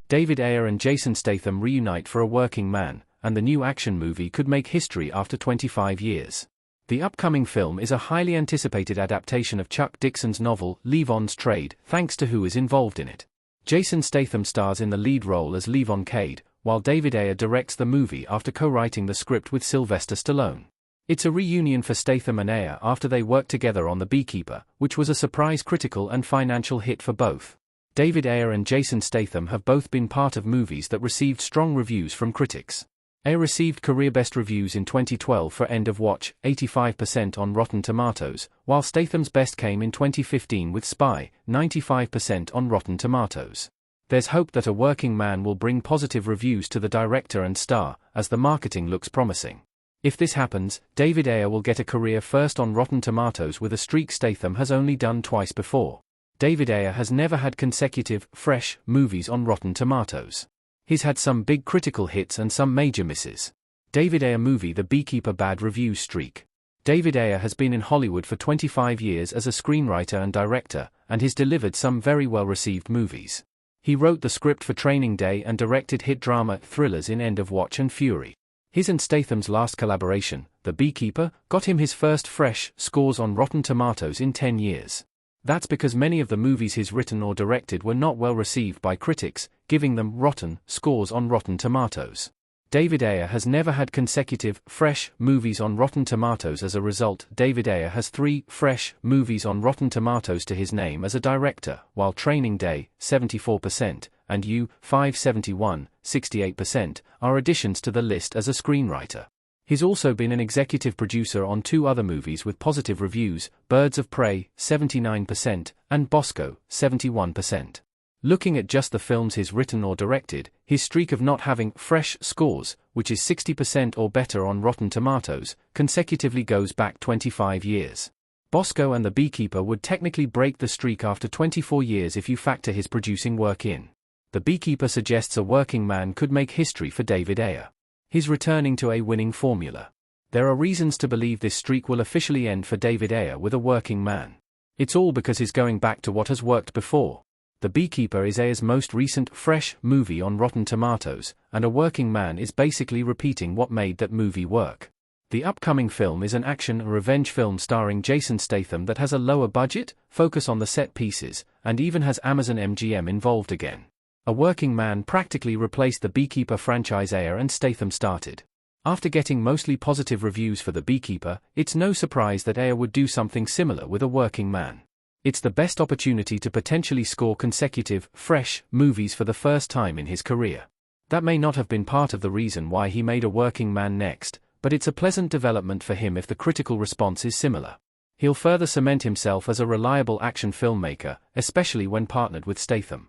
David Ayer and Jason Statham reunite for A Working Man, and the new action movie could make history after 25 years. The upcoming film is a highly anticipated adaptation of Chuck Dixon's novel, Levon's Trade, thanks to who is involved in it. Jason Statham stars in the lead role as Levon Cade, while David Ayer directs the movie after co-writing the script with Sylvester Stallone. It's a reunion for Statham and Ayer after they worked together on The Beekeeper, which was a surprise critical and financial hit for both. David Ayer and Jason Statham have both been part of movies that received strong reviews from critics. Ayer received career best reviews in 2012 for End of Watch, 85% on Rotten Tomatoes, while Statham's best came in 2015 with Spy, 95% on Rotten Tomatoes. There's hope that A Working Man will bring positive reviews to the director and star, as the marketing looks promising. If this happens, David Ayer will get a career first on Rotten Tomatoes with a streak Statham has only done twice before. David Ayer has never had consecutive, fresh movies on Rotten Tomatoes. He's had some big critical hits and some major misses. David Ayer movie The Beekeeper bad review streak. David Ayer has been in Hollywood for 25 years as a screenwriter and director, and he's delivered some very well-received movies. He wrote the script for Training Day and directed hit drama thrillers in End of Watch and Fury. His and Statham's last collaboration, The Beekeeper, got him his first fresh scores on Rotten Tomatoes in 10 years. That's because many of the movies he's written or directed were not well received by critics, giving them rotten scores on Rotten Tomatoes. David Ayer has never had consecutive, fresh movies on Rotten Tomatoes. As a result, David Ayer has 3 fresh movies on Rotten Tomatoes to his name as a director, while Training Day, 74%, and You, 571, 68%, are additions to the list as a screenwriter. He's also been an executive producer on 2 other movies with positive reviews, Birds of Prey, 79%, and Bosco, 71%. Looking at just the films he's written or directed, his streak of not having fresh scores, which is 60% or better on Rotten Tomatoes, consecutively goes back 25 years. Bosco and The Beekeeper would technically break the streak after 24 years if you factor his producing work in. The Beekeeper suggests A Working Man could make history for David Ayer. He's returning to a winning formula. There are reasons to believe this streak will officially end for David Ayer with A Working Man. It's all because he's going back to what has worked before. The Beekeeper is Ayer's most recent, fresh movie on Rotten Tomatoes, and A Working Man is basically repeating what made that movie work. The upcoming film is an action and revenge film starring Jason Statham that has a lower budget, focus on the set pieces, and even has Amazon MGM involved again. A Working Man practically replaced the Beekeeper franchise Ayer and Statham started. After getting mostly positive reviews for The Beekeeper, it's no surprise that Ayer would do something similar with A Working Man. It's the best opportunity to potentially score consecutive, fresh movies for the first time in his career. That may not have been part of the reason why he made A Working Man next, but it's a pleasant development for him if the critical response is similar. He'll further cement himself as a reliable action filmmaker, especially when partnered with Statham.